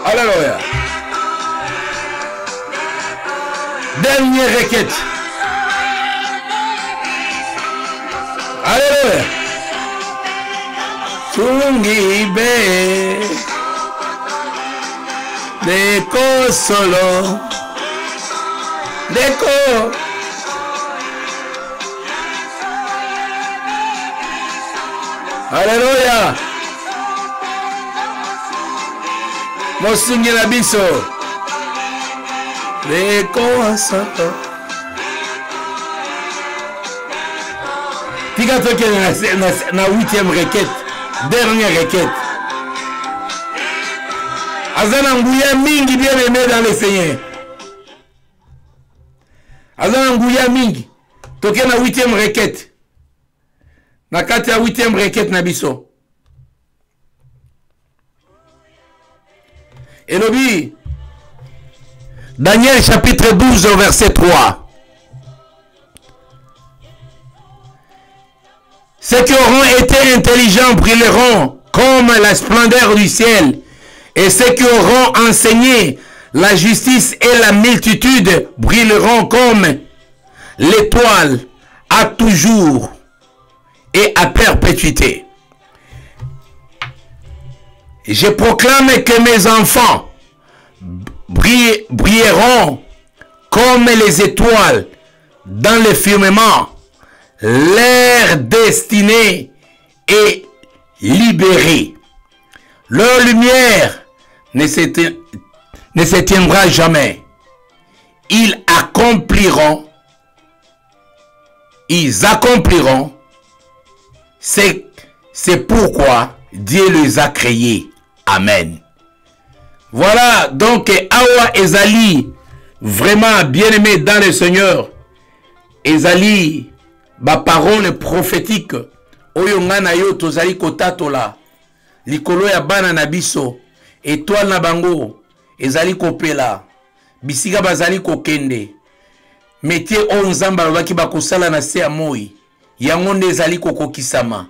Alléluia. Dernière requête. Alléluia. Tungibe Deko solo Deko Alléluia. Mosingi na biso Deko solo Tika toke na 8e requête. Dernière requête. Azana nguya mingi bien aimé dans le Seigneur. Azana nguya mingi. Toke na 8e requête. Na kati ya 8e requête na biso. Elobi. Daniel chapitre 12 verset 3. Ceux qui auront été intelligents brilleront comme la splendeur du ciel, et ceux qui auront enseigné la justice et la multitude brilleront comme l'étoile à toujours et à perpétuité. Je proclame que mes enfants brilleront comme les étoiles dans le firmament. Leur destinée est libérée. Leur lumière ne s'éteindra jamais. Ils accompliront c'est pourquoi Dieu les a créés. Amen. Voilà donc Awa Ezali, vraiment bien-aimé dans le Seigneur. Ezali ba parole prophétique oyo ngana yo tozali kotatola likolo ya bana na biso étoile na bango ezali kopela bisika bazali kokende métier o nzamba lobaki bakosala na se ya moi yango nde ezali kokokisama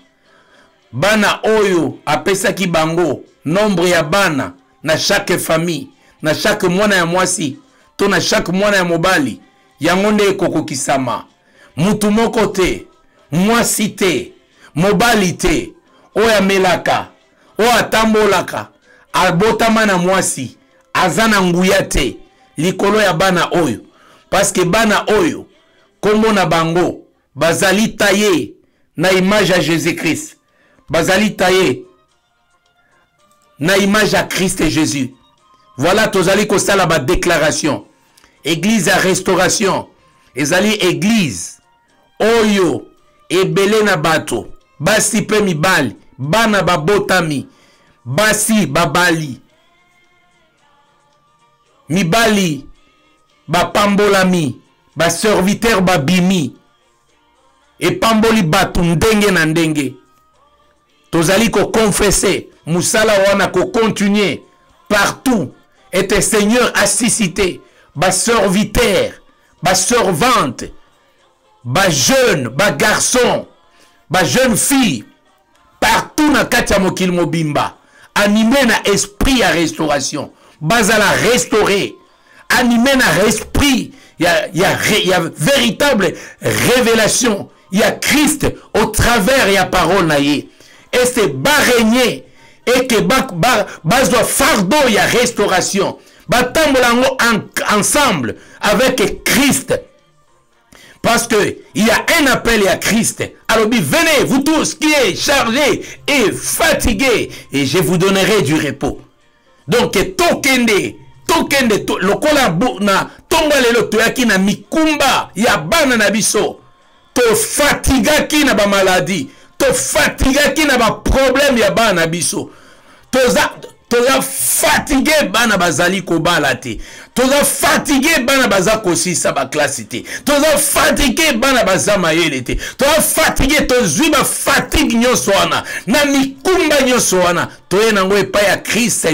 bana oyo apesaki bango nombre ya bana na chaque famille, na chaque mwana ya mwasi to na chaque mwana ya mobali, yango nde ekokokisama. Mutu moko te, mwasi te, mobali te, oyo amelaka, oyo atambolaka, abotama na mwasi, aza na nguya te likolo ya bana oyo, parce que bana oyo kombo na bango bazali taillé na image ya Jésus-Christ, bazali taillé na image ya Christ et Jésus. Voilà, tozali kosala ba déclaration. Église à restauration, ezali église oyo ebele na bato, basi pe mibali, bana babotami, basi babali, mibali bapambolami, baserviteur babimi, et pamboli bato ndenge na ndenge. Tozali ko confesser, musala wana ko continuer partout. Et le Seigneur a suscité ba serviteur, ba servante, ba jeune, ba garçon, ba jeune fille, partout na kati ya mokili mobimba, animé na esprit à restauration, bazala restauré, animé na esprit, il y a véritable révélation, il y a Christ au travers ya parole na ye, et c'est ba régner, et que bazwa fardeau, il y a restauration, batambolango ensemble avec Christ. Parce que il y a un appel à Christ. Alors venez, vous tous qui êtes chargés et fatigués, et je vous donnerai du repos. Donc tokende lokola na tonga lelo toyaki na mikumba ya bana na biso, to fatigaki na ba maladie, to fatigaki na ba problème ya bana na biso, toza fatigué bana bazali kobala te, toza fatigué bana baza kosisa ba classe te, toza fatigué bana baza mayele te, toza fatigué tozwi ba fatigue nyonso wana na mikumba nyonso wana toye nango epai ya Christ,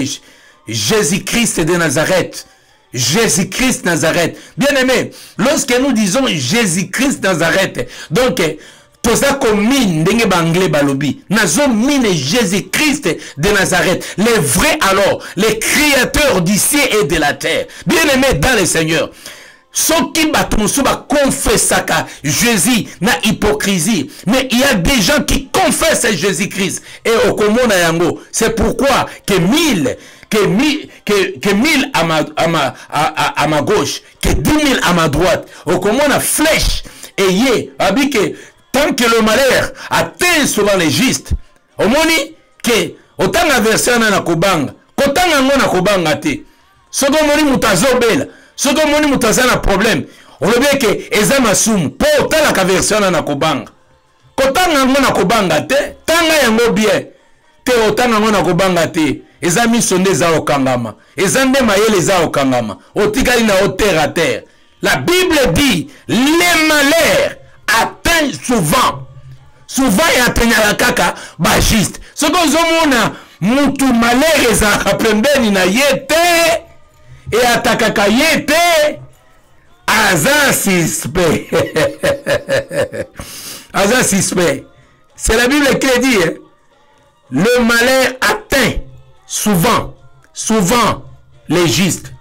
Jésus-Christ de Nazareth. Jésus-Christ Nazareth. Bien aimé, lorsque nous disons Jésus-Christ Nazareth, donc toza komine ndenge banglais balobi, nazo mine Jésus-Christ de Nazareth, les vrais alors, les créateurs du ciel et de la terre. Bien aimé dans le Seigneur, ceux qui confessent Jésus na hypocrisie, mais il y a des gens qui confessent Jésus-Christ et au commun yango. C'est pourquoi que mille à ma gauche, que 10 000 à ma droite, au commun la flèche et yé, abi que tant que le malheur atteint souvent les justes, au moni que autant la version na kobanga, kotanga ngona kobanga te, soko moni mutazobela, soko moni mutazana problème, on le dit que ezama sum, po autant la version na kobanga, kotanga ngona kobanga te, tanga yango bien, te autant ngona kobanga te, ezami sonde za okangama, ezande mayele za okangama, otikali na terre à terre. La Bible dit, les malheurs atteint souvent et atteignent la kaka bajiste. Ce que zomona mutu malheur ezaka pembeni na yete et atakaka yete aza suspect. Aza suspect. C'est la Bible qui dit, hein? Le malheur atteint souvent les justes.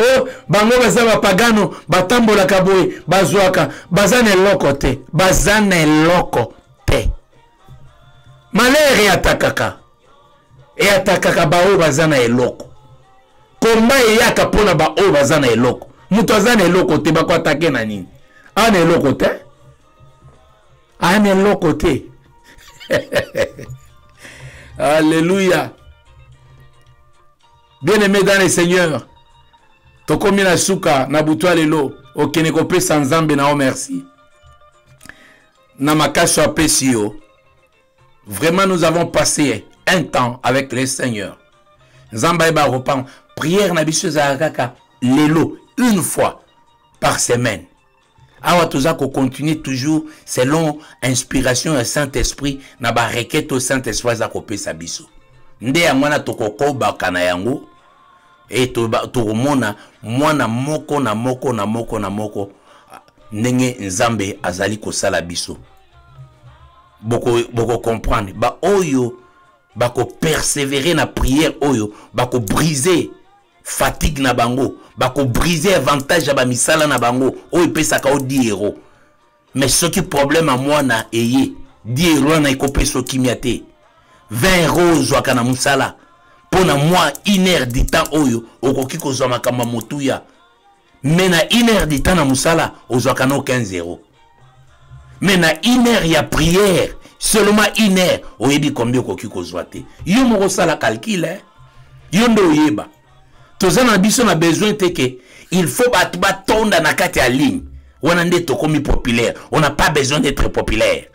Oh, bango baza bapagano, batambola kaboye, bazwaka, bazane loko te, Malheur et atakaka bao bazana eloko. Komba eyaka pona bao bazana eloko. Mutu azana eloko te bako atake na nini? Ane eloko te? Ane eloko te. Alléluia. Bien-aimé dans le Seigneur, tokomi na suka na butwa lelo okene kopesa nzambe na o merci. Na makaso apesi yo. Vraiment nous avons passé un temps avec le Seigneur. Nzamba eba repan prière na biso za kaka lelo une fois par semaine. Awa toza ko continuer toujours selon inspiration du Saint-Esprit na ba requête au Saint-Esprit za ko pesa biso. Nde ya mwana tokoko bakana yango et tokomona mwana moko na moko ndenge nzambe azali kosala biso. boko comprendre ba oyo bako persévérer na prière oyo bako briser fatigue na bango bako briser avantage ya ba misala na bango oyo pesaka o 10 euros mais ce qui problème à moi na eye 10 euros na ikope so kimiate 20 euros zwaka na musala pona moi 1 heure du temps oyo okoki kozwa makamba motuya mais na 1 heure du temps na musala ozwaka no 15 euros mais na 1 heure ya prière seulement 1 heure oyebi combien okoki kozwa te yo moko sala calcul yo ndo oyeba toza na biso na besoin te ke il faut batu batonda na kati ya ligne wana nde tokomi populaire. On n'a pas besoin d'être populaire,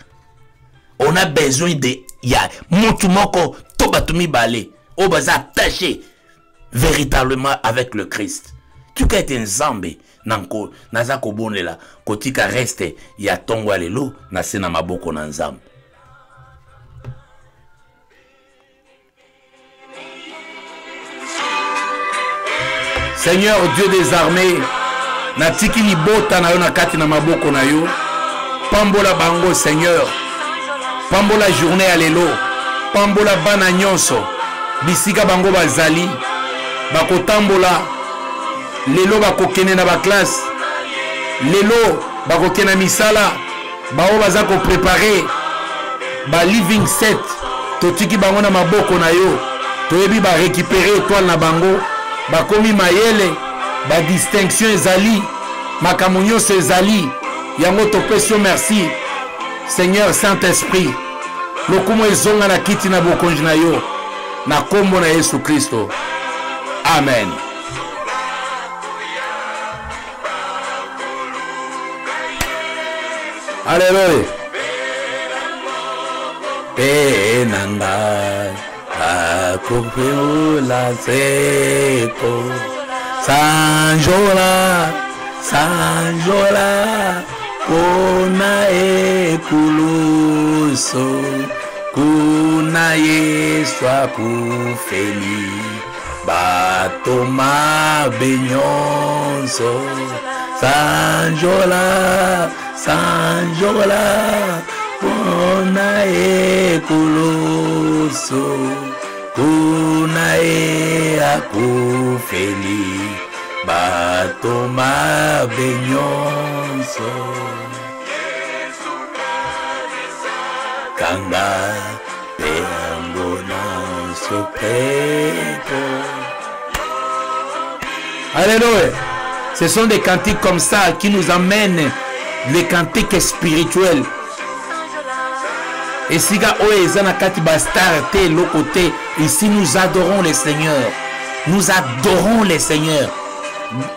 on a besoin de ya mutu moko to batu mibale o baza attaché véritablement avec le Christ. Tu ka ete nzambe nanko naza kobonela kotika reste ya tongo lelo na sena maboko na nzambe. Seigneur Dieu des armées, natiki libota na yo na kati na maboko na yo, pambola bango Seigneur, pambola journée ya lelo, pambola bana nyonso bisika bango bazali bakotambola lelo bakokene na ba classe, lelo bakokena misala bao baza ko préparer ba living set totiki bango na maboko na yo, toyebi ba récupérer étoile na bango bakomi mayele ba distinction ezali makambo nyonso ezali yango topesi yo merci Seigneur Saint-Esprit, lokumu ezonga na kiti na bokonzi na yo na kombo na Yesu Kristo, amen. Alléluia. Penanga akupula seko sanjola kuna ekuluso kuna Yesu akufeli batoma benyonso sanjola kuna ekuluso kuna akufeli batoma benyonso kanga peangona sopeko. Alléluia. Ce sont des cantiques comme ça qui nous amènent les cantiques spirituels. Et si ici nous adorons les seigneurs. Nous adorons les seigneurs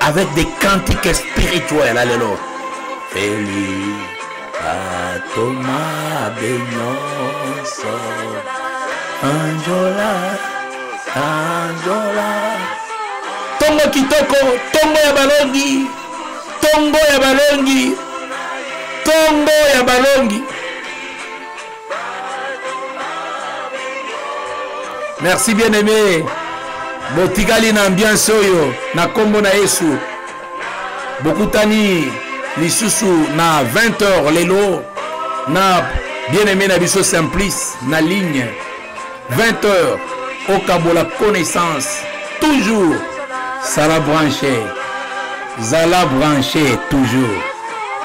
avec des cantiques spirituels. Alléluia. Feli atoma benyonso anjola tongo kitoko, tongo ya balongi, tongo ya balongi, tongo ya balongi. Merci bien-aimé. Botigali na ambiance oyo na kombo na Yesu. Bokutani lisusu na 20h lelo na bien-aimé na biso Simplice na ligne 20h au Kabola connaissance toujours Zala branché toujours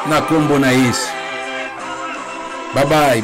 na kombo na Yesu. Bye bye.